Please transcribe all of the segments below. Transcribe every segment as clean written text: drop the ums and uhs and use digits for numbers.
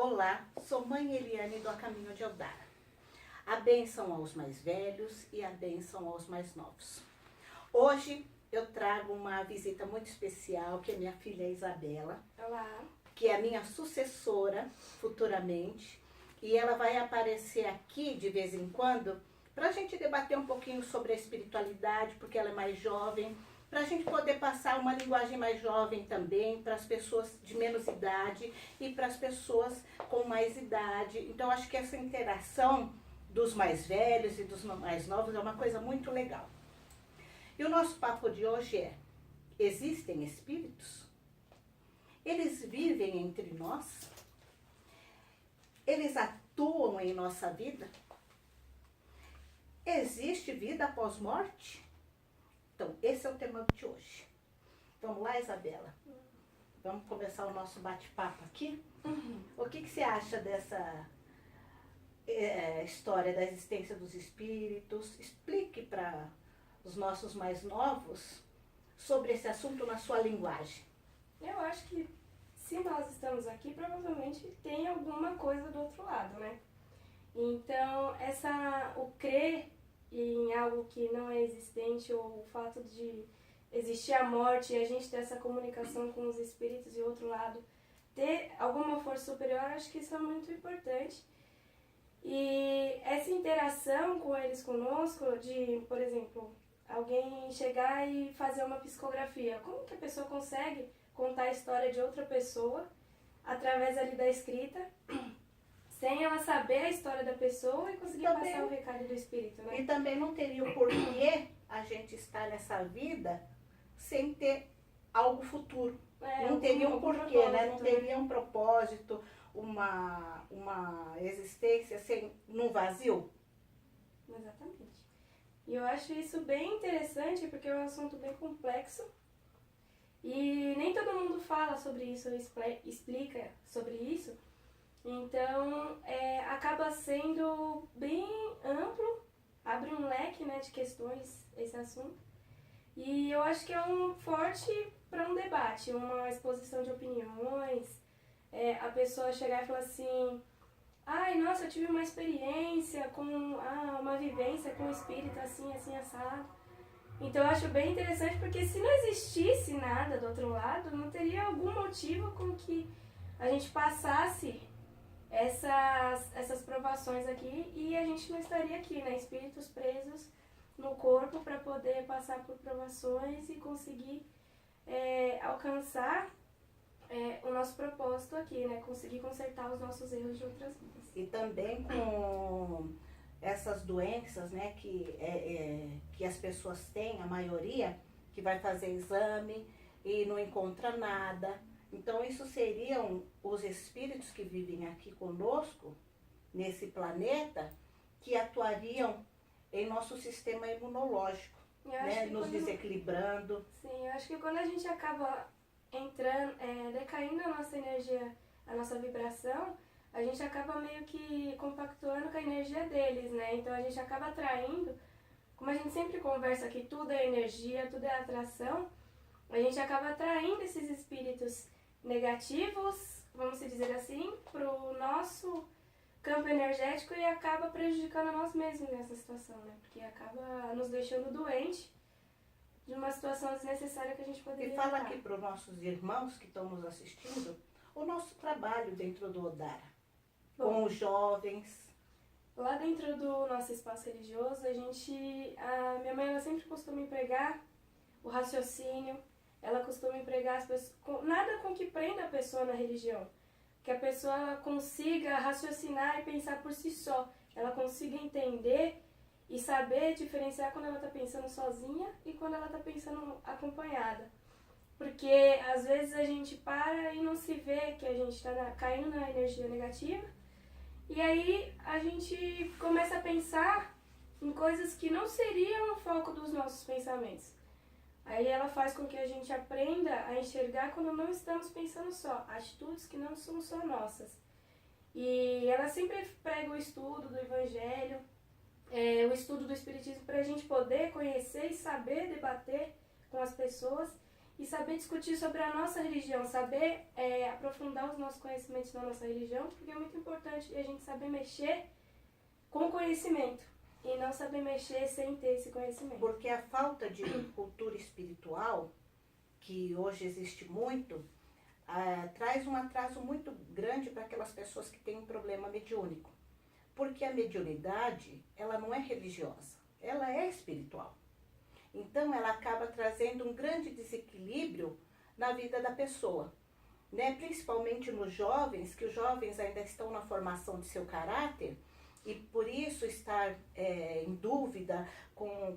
Olá, sou mãe Eliane do A Caminho de Odara. A bênção aos mais velhos e a bênção aos mais novos. Hoje eu trago uma visita muito especial, que é minha filha Isabela. Olá. Que é a minha sucessora futuramente. E ela vai aparecer aqui de vez em quando para a gente debater um pouquinho sobre a espiritualidade, porque ela é mais jovem, para a gente poder passar uma linguagem mais jovem também para as pessoas de menos idade e para as pessoas com mais idade. Então acho que essa interação dos mais velhos e dos mais novos é uma coisa muito legal. E o nosso papo de hoje é: existem espíritos? Eles vivem entre nós? Eles atuam em nossa vida? Existe vida após morte? Então, esse é o tema de hoje. Vamos lá, Isabela? Vamos começar o nosso bate-papo aqui? O que você acha dessa história da existência dos espíritos? Explique para os nossos mais novos sobre esse assunto na sua linguagem. Eu acho que se nós estamos aqui, provavelmente tem alguma coisa do outro lado, né? Então, o crer em algo que não é existente, ou o fato de existir a morte e a gente ter essa comunicação com os espíritos e o outro lado ter alguma força superior, acho que isso é muito importante. E essa interação com eles conosco, de, por exemplo, alguém chegar e fazer uma psicografia, como que a pessoa consegue contar a história de outra pessoa através ali da escrita, sem ela saber a história da pessoa e conseguir passar o recado do espírito, né? E também não teria o porquê a gente estar nessa vida sem ter algo futuro. Não teria um porquê, né? Não teria um propósito, uma existência num vazio. Exatamente. E eu acho isso bem interessante porque é um assunto bem complexo e nem todo mundo fala sobre isso, explica sobre isso. Então, acaba sendo bem amplo, abre um leque, né, de questões esse assunto. E eu acho que é um forte para um debate, uma exposição de opiniões, a pessoa chegar e falar assim: ai, nossa, eu tive uma experiência com uma vivência com o espírito assim, assim, assado. Então eu acho bem interessante porque se não existisse nada do outro lado, não teria algum motivo com que a gente passasse essas provações aqui e a gente não estaria aqui, né? Espíritos presos no corpo para poder passar por provações e conseguir alcançar o nosso propósito aqui, né? Conseguir consertar os nossos erros de outras vidas. E também com essas doenças, né, que as pessoas têm, a maioria, que vai fazer exame e não encontra nada. Então isso seriam os espíritos que vivem aqui conosco, nesse planeta, que atuariam em nosso sistema imunológico, né, nos desequilibrando. Sim, eu acho que quando a gente acaba decaindo a nossa energia, a nossa vibração, a gente acaba meio que compactuando com a energia deles, né? Então a gente acaba atraindo, como a gente sempre conversa aqui, tudo é energia, tudo é atração, a gente acaba atraindo esses espíritos negativos, vamos dizer assim, para o nosso campo energético e acaba prejudicando a nós mesmos nessa situação, né? Porque acaba nos deixando doente de uma situação desnecessária que a gente poderia evitar. E fala evitar. aqui para os nossos irmãos que estão nos assistindo o nosso trabalho dentro do Odara, com os jovens. Lá dentro do nosso espaço religioso, a minha mãe ela sempre costuma empregar o raciocínio, ela costuma empregar as pessoas, nada com que prenda a pessoa na religião, que a pessoa consiga raciocinar e pensar por si só, ela consiga entender e saber diferenciar quando ela está pensando sozinha e quando ela está pensando acompanhada. Porque às vezes a gente para e não se vê que a gente está caindo na energia negativa e aí a gente começa a pensar em coisas que não seriam o foco dos nossos pensamentos. Aí ela faz com que a gente aprenda a enxergar quando não estamos pensando só, atitudes que não são só nossas. E ela sempre prega o estudo do Evangelho, o estudo do Espiritismo para a gente poder conhecer e saber debater com as pessoas e saber discutir sobre a nossa religião, saber aprofundar os nossos conhecimentos na nossa religião, porque é muito importante a gente saber mexer com conhecimento e não saber mexer sem ter esse conhecimento. Porque a falta de cultura espiritual, que hoje existe muito, traz um atraso muito grande para aquelas pessoas que têm um problema mediúnico. Porque a mediunidade, ela não é religiosa, ela é espiritual. Então, ela acaba trazendo um grande desequilíbrio na vida da pessoa, né? Principalmente nos jovens, que os jovens ainda estão na formação de seu caráter e por isso estar em dúvida com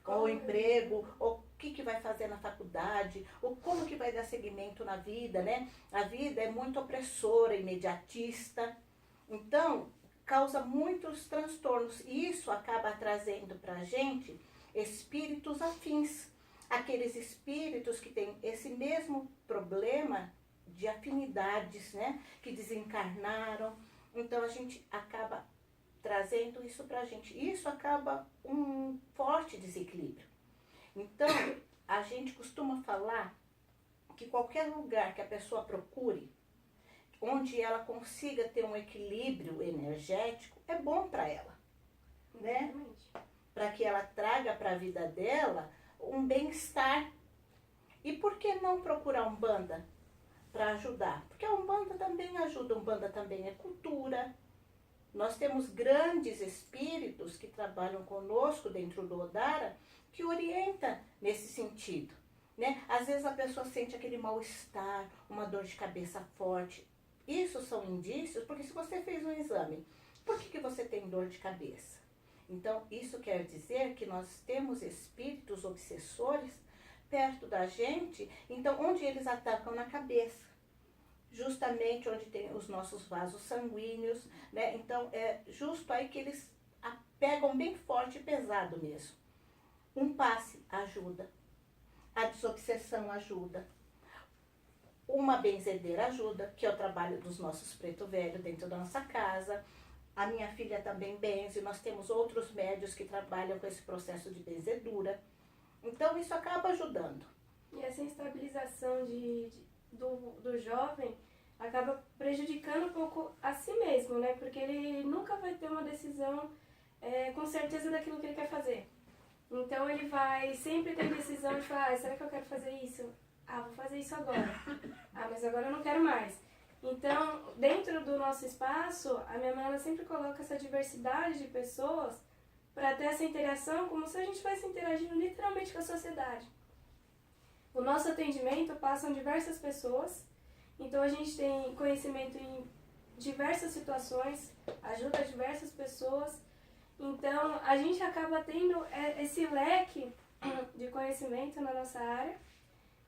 o emprego, ou o que vai fazer na faculdade, ou como que vai dar seguimento na vida, né? A vida é muito opressora, imediatista, então causa muitos transtornos e isso acaba trazendo para a gente espíritos afins, aqueles espíritos que têm esse mesmo problema de afinidades, né? Que desencarnaram, então a gente acaba trazendo isso para a gente. Isso acaba um forte desequilíbrio. Então, a gente costuma falar que qualquer lugar que a pessoa procure, onde ela consiga ter um equilíbrio energético, é bom para ela, né? Para que ela traga para a vida dela um bem-estar. E por que não procurar Umbanda para ajudar? Porque a Umbanda também ajuda, a Umbanda também é cultura. Nós temos grandes espíritos que trabalham conosco dentro do Odara, que orienta nesse sentido, né? Às vezes a pessoa sente aquele mal-estar, uma dor de cabeça forte. Isso são indícios, porque se você fez um exame, por que você tem dor de cabeça? Então, isso quer dizer que nós temos espíritos obsessores perto da gente, então onde eles atacam na cabeça. Justamente onde tem os nossos vasos sanguíneos, né? Então é justo aí que eles pegam bem forte e pesado mesmo. Um passe ajuda, a desobsessão ajuda, uma benzedeira ajuda, que é o trabalho dos nossos preto velho dentro da nossa casa. A minha filha também benze, nós temos outros médios que trabalham com esse processo de benzedura. Então isso acaba ajudando. E essa instabilização do jovem acaba prejudicando um pouco a si mesmo, né? Porque ele nunca vai ter uma decisão com certeza daquilo que ele quer fazer. Então ele vai sempre ter decisão de falar, será que eu quero fazer isso? Vou fazer isso agora. Mas agora eu não quero mais. Então, dentro do nosso espaço, a minha mãe ela sempre coloca essa diversidade de pessoas para ter essa interação como se a gente estivesse interagindo literalmente com a sociedade. O nosso atendimento passam diversas pessoas, então a gente tem conhecimento em diversas situações, ajuda diversas pessoas, então a gente acaba tendo esse leque de conhecimento na nossa área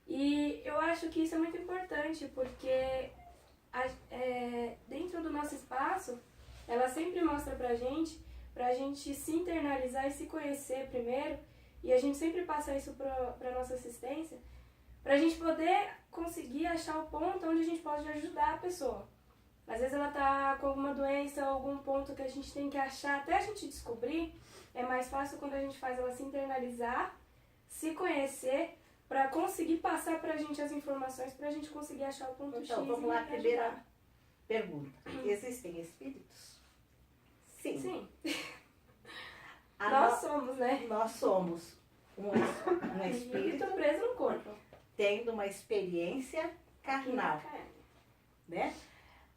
e eu acho que isso é muito importante porque dentro do nosso espaço ela sempre mostra pra gente se internalizar e se conhecer primeiro e a gente sempre passa isso pra nossa assistência pra gente poder conseguir achar o ponto onde a gente pode ajudar a pessoa. Às vezes ela tá com alguma doença ou algum ponto que a gente tem que achar, até a gente descobrir, é mais fácil quando a gente faz ela se internalizar, se conhecer, para conseguir passar pra gente as informações, pra gente conseguir achar o ponto X. Então, vamos lá, primeira pergunta. Existem espíritos? Sim. Sim. Nós somos, né? Nós somos um espírito preso no corpo. Tendo uma experiência carnal, né?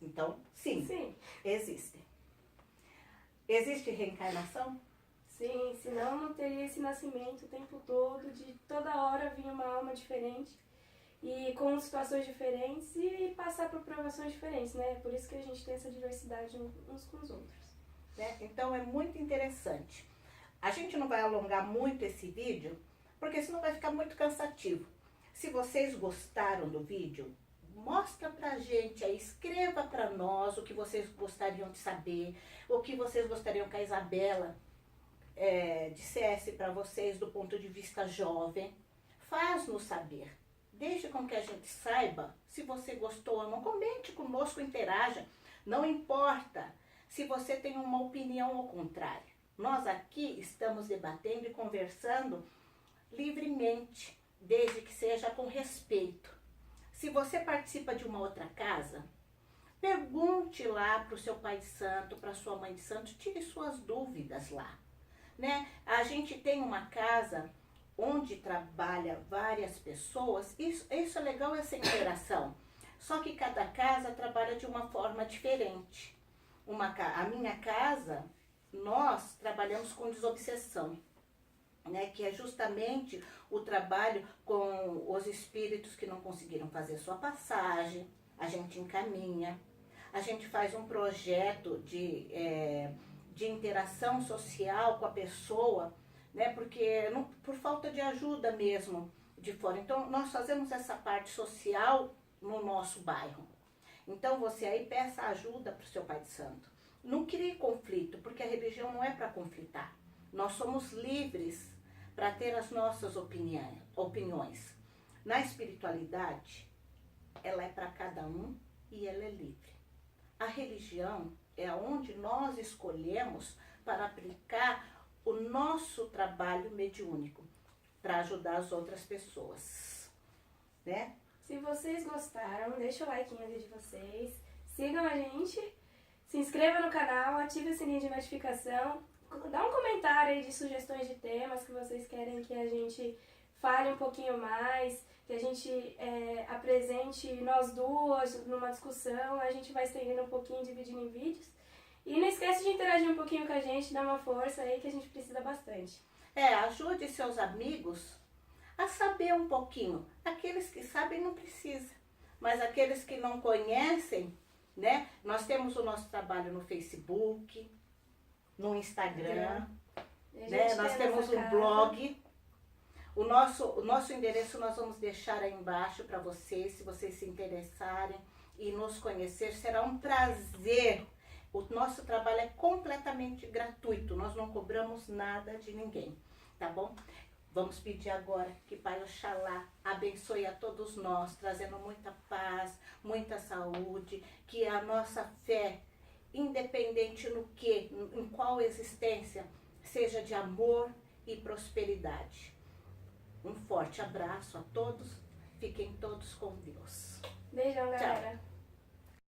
Então, sim, existem. Existe reencarnação? Sim, senão não teria esse nascimento o tempo todo, de toda hora vir uma alma diferente e com situações diferentes e passar por provações diferentes, né? Por isso que a gente tem essa diversidade uns com os outros. Né? Então é muito interessante. A gente não vai alongar muito esse vídeo, porque senão vai ficar muito cansativo. Se vocês gostaram do vídeo, mostra pra gente aí, escreva pra nós o que vocês gostariam de saber, o que vocês gostariam que a Isabela dissesse para vocês do ponto de vista jovem. Faz-nos saber. Deixe com que a gente saiba se você gostou ou não. Comente conosco, interaja. Não importa se você tem uma opinião ao contrário. Nós aqui estamos debatendo e conversando livremente, desde que seja com respeito. Se você participa de uma outra casa, pergunte lá para o seu pai de santo, para sua mãe de santo, tire suas dúvidas lá, né? A gente tem uma casa onde trabalha várias pessoas, isso é legal, essa interação. Só que cada casa trabalha de uma forma diferente. A minha casa, nós trabalhamos com desobsessão, né? Que é justamente o trabalho com os espíritos que não conseguiram fazer sua passagem, a gente encaminha. A gente faz um projeto de interação social com a pessoa, né? Porque por falta de ajuda mesmo de fora. Então, nós fazemos essa parte social no nosso bairro. Então, você aí peça ajuda para o seu pai de santo. Não crie conflito, porque a religião não é para conflitar. Nós somos livres para ter as nossas opiniões. Na espiritualidade, ela é para cada um e ela é livre. A religião é onde nós escolhemos para aplicar o nosso trabalho mediúnico, para ajudar as outras pessoas, né? Se vocês gostaram, deixa o like no vídeo de vocês, sigam a gente, se inscreva no canal, ative o sininho de notificação, dá um comentário aí de sugestões de temas que vocês querem que a gente fale um pouquinho mais, que a gente apresente nós duas numa discussão, a gente vai estendendo um pouquinho, dividindo em vídeos. E não esquece de interagir um pouquinho com a gente, dar uma força aí que a gente precisa bastante. Ajude seus amigos a saber um pouquinho. Aqueles que sabem não precisa, mas aqueles que não conhecem, né? Nós temos o nosso trabalho no Facebook, no Instagram, né? Nós temos um blog. O nosso endereço nós vamos deixar aí embaixo para vocês, se vocês se interessarem e nos conhecer, será um prazer. O nosso trabalho é completamente gratuito, nós não cobramos nada de ninguém, tá bom? Vamos pedir agora que Pai Oxalá abençoe a todos nós, trazendo muita paz, muita saúde, que a nossa fé, independente em qual existência, seja de amor e prosperidade. Um forte abraço a todos, fiquem todos com Deus. Beijão, galera. Tchau.